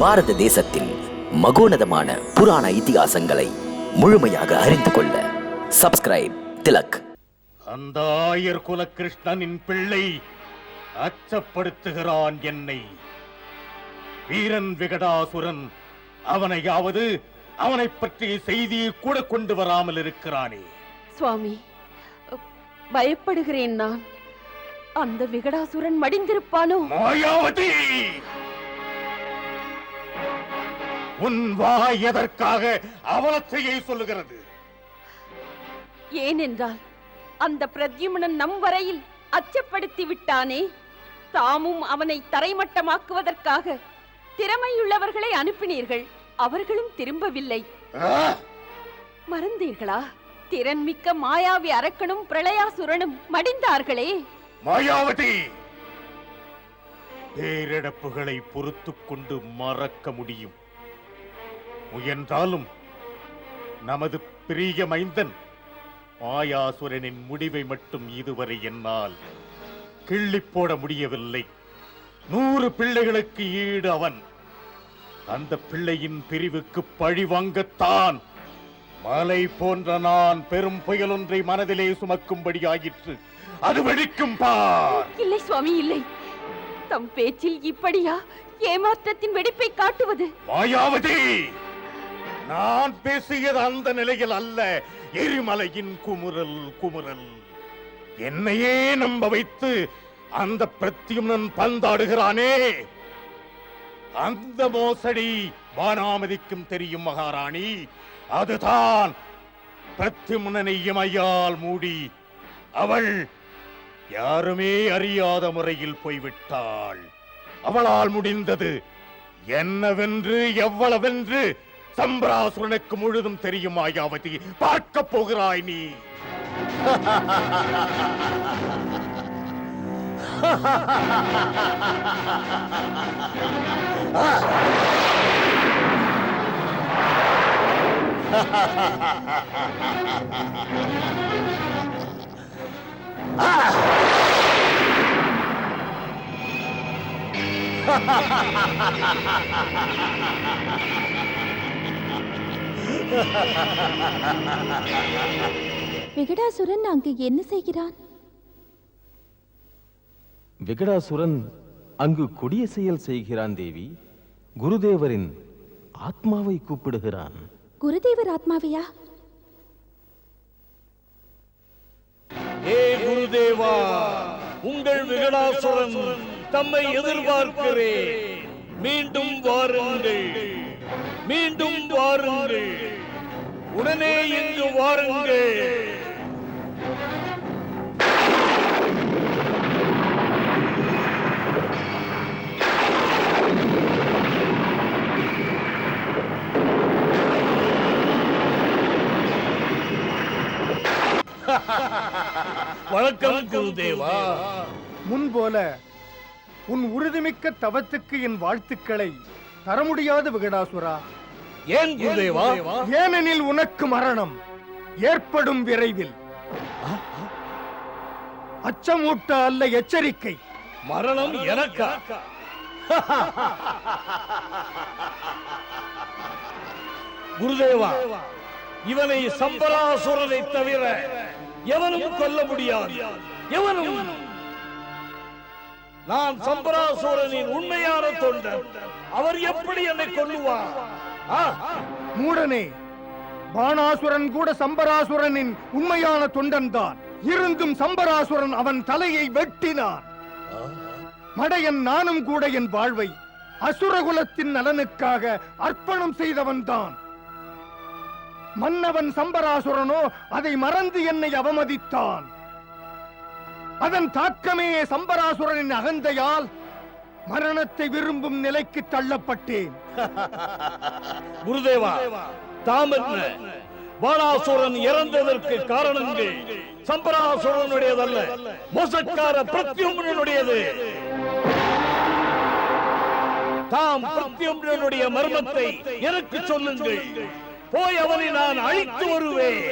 பாரத தேசத்தில் மகோனதமான புராண இதிகாசங்களை முழுமையாக அறிந்து கொள்ள சப்ஸ்கிரைப் திலக். அந்த ஆயர் குல கிருஷ்ணனின் பிள்ளை அச்சப்படுத்துகிறான் என்னை. வீரன் விகடாசுரன் அவனையாவது அவனை பற்றிய செய்தியை கூட கொண்டு வராமல் இருக்கிறானே. சுவாமி, பயப்படுகிறேன் நான். அந்த விகடாசுரன் மடிந்திருப்பானோ? மாயாவதி, உன் வாய் எதற்காக அவலத்தையை சொல்லுகிறது? ஏனென்றால் அந்த பிரத்யும்னன் நம் வரையில் அச்சப்படுத்தி விட்டானே. தாமும் அவனை தரைமட்டமாக்குவதற்காக திறமையுள்ளவர்களை அனுப்பினீர்கள். அவர்களும் திரும்பவில்லை. மறந்தீர்களா? திறன்மிக்க மாயாவி அரக்கனும் பிரளயாசுரனும் மடிந்தார்களே. மாயாவதி, பேரிழப்புகளை பொறுத்துக் கொண்டு மறக்க முடியும். முயன்றாலும் நமது பிரிய மைந்தன் மாயாசுரனின் முடிவை மட்டும் இதுவரை என்னால் கிள்ளி போட முடியவில்லை. 100 பிள்ளைகளுக்கு ஈடு அவன். அந்த பிள்ளையின் பிரிவுக்கு பழி வாங்கத்தான் மலை போன்ற நான் பெரும் புயல் ஒன்றை மனதிலே சுமக்கும்படி ஆயிற்று. அது வெடிக்கும் பார். இல்லை சுவாமி, இல்லை. தம் பேச்சில் இப்படியா ஏமாற்றத்தின் வெடிப்பை காட்டுவது? மாயாவதி, நான் பேசியது அந்த நிலையில் அல்ல. எரிமலையின் குமுறல் குமுறல். என்னையே நம்ப வைத்து அந்த பிரத்யும்னன் பந்தாடுகிறானே. அந்த மோசடி வானாமதிக்கும் தெரியும் மகாராணி. அதுதான் பிரத்யும்னனை இமையால் மூடி அவள் யாருமே அறியாத முறையில் போய்விட்டாள். அவளால் முடிந்தது என்னவென்று எவ்வளவென்று சம்பராசுரனுக்கு முழுதும் தெரியும். மாயாவதி, பார்க்க போகிறாய் நீ. விகடாசுரன் அங்கு என்ன செய்கிறான்? விகடாசுரன் அங்கு கொடிய செயல் செய்கிறான் தேவி. குருதேவரின் ஆத்மாவை கூப்பிடுகிறான். குருதேவர் ஆத்மாவையா? ஏ குருதேவா, உங்கள் விகடாசுரன் தம்மை எதிர்பார்க்கிறேன். மீண்டும் வாருங்கள், மீண்டும் வாருங்கள், உடனே இங்கு வாருங்கள். வணக்கம் குருதேவா. முன்போல உன் உறுதிமிக்க தவத்துக்கு என் வாழ்த்துக்களை தர முடியாத விகடாசுரா. ஏன் குருதேவா? ஏனெனில் உனக்கு மரணம் ஏற்படும் விரைவில். அச்சமூட்ட அல்ல, எச்சரிக்கை. மரணம் எனக்கா? குருதேவா, இவனை சம்பராசுரனை தவிர எவனும் கொல்ல முடியாது. எவனும். நான் சம்பராசுரனின் உண்மையான தொண்டன். அவர் எப்படி என்னை கொல்லுவார்? மூடனே, பாணாசுரன் கூட சம்பராசுரனின் உண்மையான தொண்டன் தான். இருந்தும் சம்பராசுரன் அவன் தலையை வெட்டினான். மடையன் நானும் கூட என் வாழ்வை அசுரகுலத்தின் நலனுக்காக அர்ப்பணம் செய்தவன் தான். மன்னவன் சம்பராசுரனோ அதை மறந்து என்னை அவமதித்தான். அதன் தாக்கமே சம்பராசுரனின் அகந்தையால் மரணத்தை விரும்பும் நிலைக்கு தள்ளப்பட்டேன். குருதேவா, தாமென்ன பாணாசுரன் இறந்ததற்கு காரணங்கள் சம்பராசுரனுடையதல்ல, மோசக்கார பிரத்யும்னனுடையது. தாம் பிரத்யும்னனுடைய மர்மத்தை எனக்கு சொல்லுங்கள். போய் அவனை நான் அழித்து வருவேன்.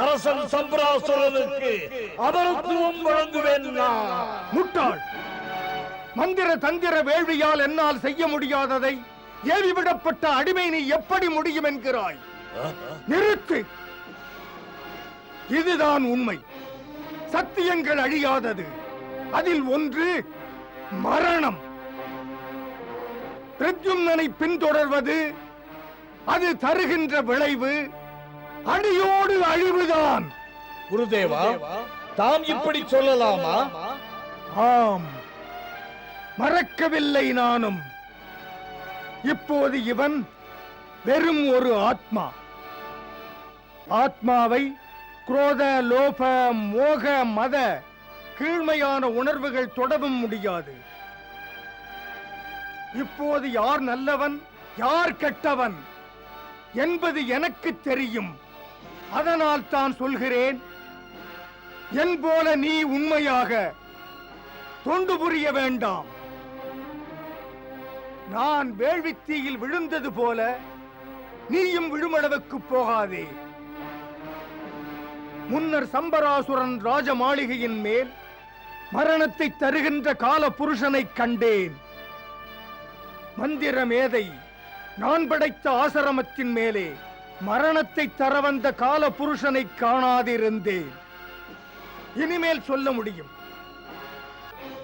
அரசன் சம்பராசுரனுக்கு அமரத்துவம் வழங்குவேன் நான். முட்டாள்! மந்திர தந்திர வேள்வியால் என்னால் செய்ய முடியாததை ஏவிவிடப்பட்ட அடிமை நீ எப்படி முடியும் என்கிறாய்? நிறுத்து! இதுதான் உண்மை. சத்தியங்கள் அழியாதது. அதில் ஒன்று மரணம். பிரத்யும்னனை பின்தொடர்வது அது தருகின்ற விளைவு அடியோடு அழிவுதான். குருதேவா, தாம் இப்படி சொல்லலாமா? ஆம், மறக்கவில்லை நானும். இப்போது இவன் வெறும் ஒரு ஆத்மா. ஆத்மாவை குரோத, லோப, மோக, மத கீழ்மையான உணர்வுகள் தொடவும் முடியாது. இப்போது யார் நல்லவன் யார் கெட்டவன் என்பது எனக்கு தெரியும். அதனால் தான் சொல்கிறேன், என் போல நீ உண்மையாக தொண்டு புரிய வேண்டாம். நான் வேள்வித்தீயில் விழுந்தது போல நீயும் விழுமளவுக்கு போகாதே. முன்னர் சம்பராசுரன் ராஜ மாளிகையின் மேல் மரணத்தை தருகின்ற கால புருஷனை கண்டேன். மந்திர மேதை நான் படைத்த ஆசிரமத்தின் மேலே மரணத்தை தர வந்த கால புருஷனை காணாதிருந்தேன். இனிமேல் சொல்ல முடியும்.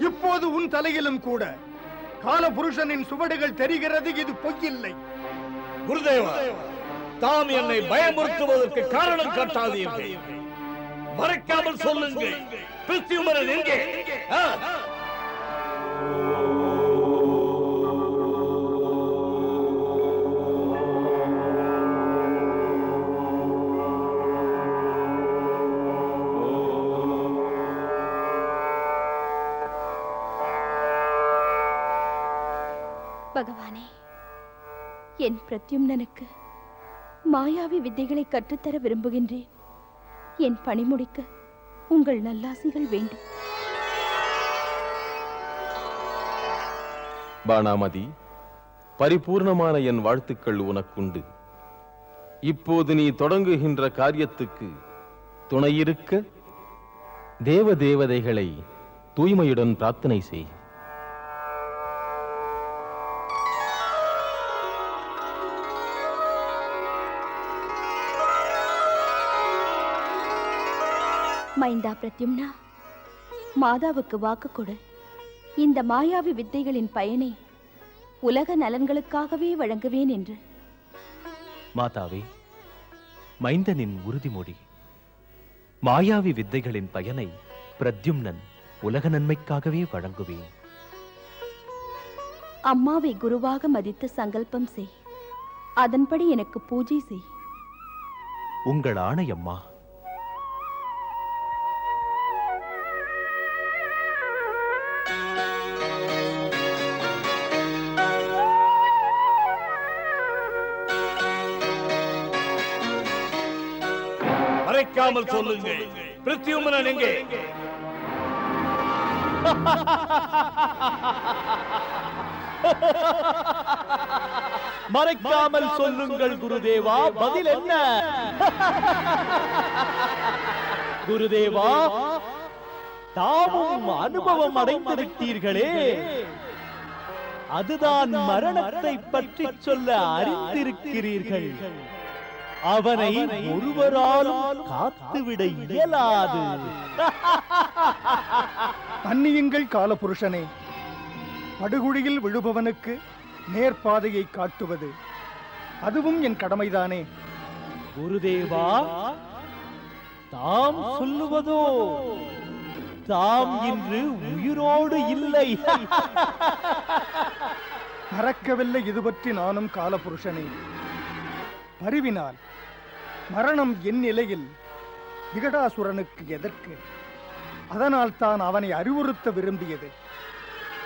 இப்போது உன் தலையிலும் கூட கால புருஷனின் சுவடுகள் தெரிகிறது. இது பொய்யில்லை. குருதேவா, தாம் என்னை பயமுறுத்துவதற்கு காரணம் காட்டாதீர்கள். மறைக்காமல் சொல்லுங்கள், பிரத்யுமனன் எங்கே? பகவானே, என் பிரத்யும்னனுக்கு மாயாவி வித்தைகளை கற்றுத்தர விரும்புகின்றேன். என் பணி முடிக்க உங்கள் நல்லாசிகள் வேண்டும். பானாமதி, பரிபூர்ணமான என் வாழ்த்துக்கள் உனக்குண்டு. இப்போது நீ தொடங்குகின்ற காரியத்துக்கு துணையிருக்க தேவ தேவதைகளை தூய்மையுடன் பிரார்த்தனை செய். மைந்தா பிரத்யும்னா, மாதாவுக்கு வாக்கு கொடு. இந்த மாயாவி வித்தைகளின் பயனை உலக நலன்களுக்காகவே வழங்குவேன் என்று. மாதாவே, மைந்தனின் உறுதிமொழி. மாயாவி வித்தைகளின் பயனை பிரத்யும்னன் உலக நன்மைக்காகவே வழங்குவேன். அம்மாவை குருவாக மதித்து சங்கல்பம் செய். அதன்படி எனக்கு பூஜை செய். உங்கள் ஆணை அம்மா. மறைக்காமல் சொல்லுங்கள், பிரத்யுமனன் எங்கே? மறைக்காமல் சொல்லுங்கள் குருதேவா, பதில் என்ன? குருதேவா, தாமும் அனுபவம் அடைந்திருக்கிறீர்களே, அதுதான் மரணத்தை பற்றி சொல்ல அறிந்திருக்கிறீர்கள். அவனை ஒருவராலும் காத்துவிட இயலாது. அந்நியுங்கள் காலபுருஷனே, படுகுழியில் விழுபவனுக்கு நேர்பாதையை காட்டுவது அதுவும் என் கடமைதானே. குருதேவா, தாம் சொல்லுவதோ தாம் இன்று உயிரோடு இல்லை. மறக்கவில்லை இது பற்றி நானும் காலபுருஷனே. பரிவினால் மரணம் என் நிலையில் விகடாசுரனுக்கு எதற்கு? அதனால் தான் அவனை அறிவுறுத்த விரும்பியது.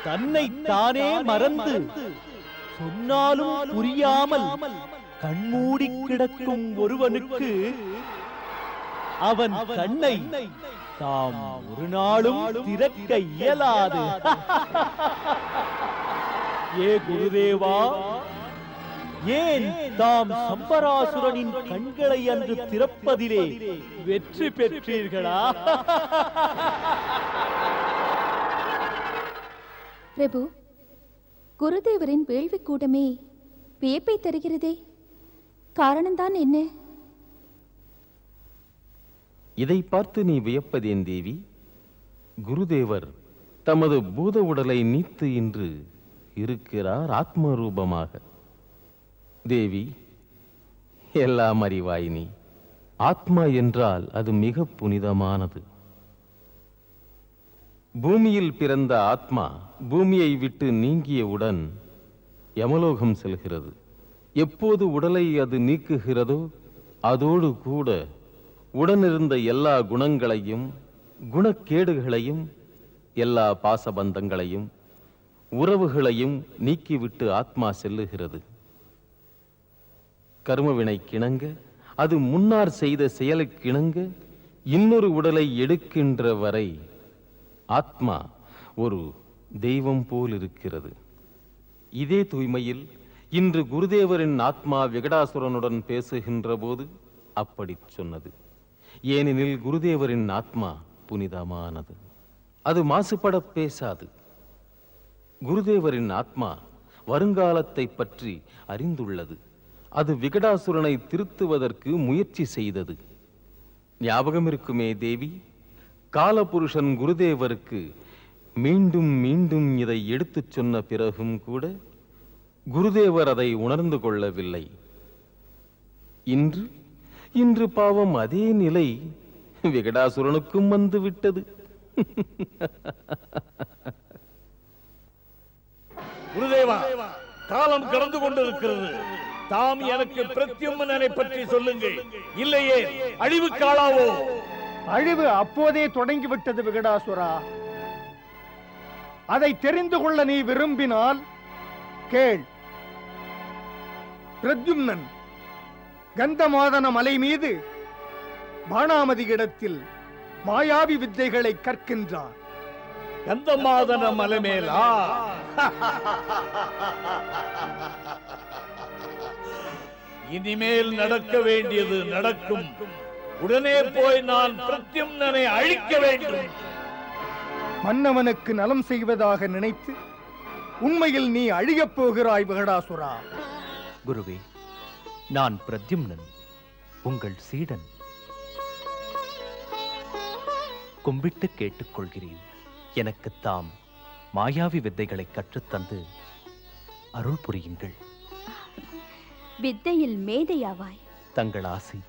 தன்னை தானே மறந்து சொன்னாலும் புரியாமல் கண்மூடி கிடக்கும் ஒருவனுக்கு அவன் கண்ணை தாம் ஒரு நாளும் திறக்க இயலாது. ஏ குருதேவா, ஏன் தாம் சம்பராசுரனின் கண்களை அன்று திறப்பதிலே வெற்றி பெற்றீர்களா? பிரபு, குருதேவரின் வேள்வி கூடமே வியப்பை தருகிறதே, காரணம்தான் என்ன? இதை பார்த்து நீ வியப்பதேன் தேவி? குருதேவர் தமது பூத உடலை நீத்து இன்று இருக்கிறார் ஆத்ம ரூபமாக. தேவி, எல்லாம் அறிவாய் நீ. ஆத்மா என்றால் அது மிக புனிதமானது. பூமியில் பிறந்த ஆத்மா பூமியை விட்டு நீங்கியவுடன் யமலோகம் செல்கிறது. எப்போது உடலை அது நீக்குகிறதோ அதோடு கூட உடனிருந்த எல்லா குணங்களையும் குணக்கேடுகளையும் எல்லா பாசபந்தங்களையும் உறவுகளையும் நீக்கிவிட்டு ஆத்மா செல்லுகிறது. கர்மவினை கிணங்க, அது முன்னார் செய்த செயலுக்கிணங்க இன்னொரு உடலை எடுக்கின்ற வரை ஆத்மா ஒரு தெய்வம் போல் இருக்கிறது. இதே தூய்மையில் இன்று குருதேவரின் ஆத்மா விகடாசுரனுடன் பேசுகின்ற போது அப்படி சொன்னது. ஏனெனில் குருதேவரின் ஆத்மா புனிதமானது, அது மாசுபட பேசாது. குருதேவரின் ஆத்மா வருங்காலத்தை பற்றி அறிந்துள்ளது. அது விகடாசுரனை திருத்துவதற்கு முயற்சி செய்தது. ஞாபகம் இருக்குமே தேவி? காலபுருஷன் குருதேவருக்கு மீண்டும் மீண்டும் இதை எடுத்துச் சொன்ன பிறகும் கூட குருதேவர் அதை உணர்ந்து கொள்ளவில்லை. இன்று பாவம் அதே நிலை விகடாசுரனுக்கும் வந்துவிட்டது. குருதேவா, காலம் கடந்து கொண்டிருக்கிறது. தாம் எனக்கு பிரத்யும்னனை பற்றி சொல்லுங்கள். இல்லையே அழிவு காலாவோ. அழிவு அப்போதே தொடங்கிவிட்டது விகடாசுரா. அதை தெரிந்து கொள்ள நீ விரும்பினால் கேள். பிரத்யும்னன் கந்தமாதன மலை மீது பாணாமதி இடத்தில் மாயாவி வித்தைகளை கற்கின்றான். கந்தமாதன மலை மேலா? இனிமேல் நடக்க வேண்டியது நடக்கும். உடனே போய் நான் பிரத்யும்னனை அழிக்க வேண்டும். மன்னவனுக்கு நலம் செய்வதாக நினைத்து உண்மையில் நீ அழியப் போகிறாய் விகடாசுரா. குருவே, நான் பிரத்யும்னன், உங்கள் சீடன். கும்பிட்டு கேட்டுக்கொள்கிறேன். எனக்கு தாம் மாயாவி வித்தைகளை கற்றுத்தந்து அருள் புரியுங்கள். வித்தையில் மேதையாவாய். தங்கள் ஆசி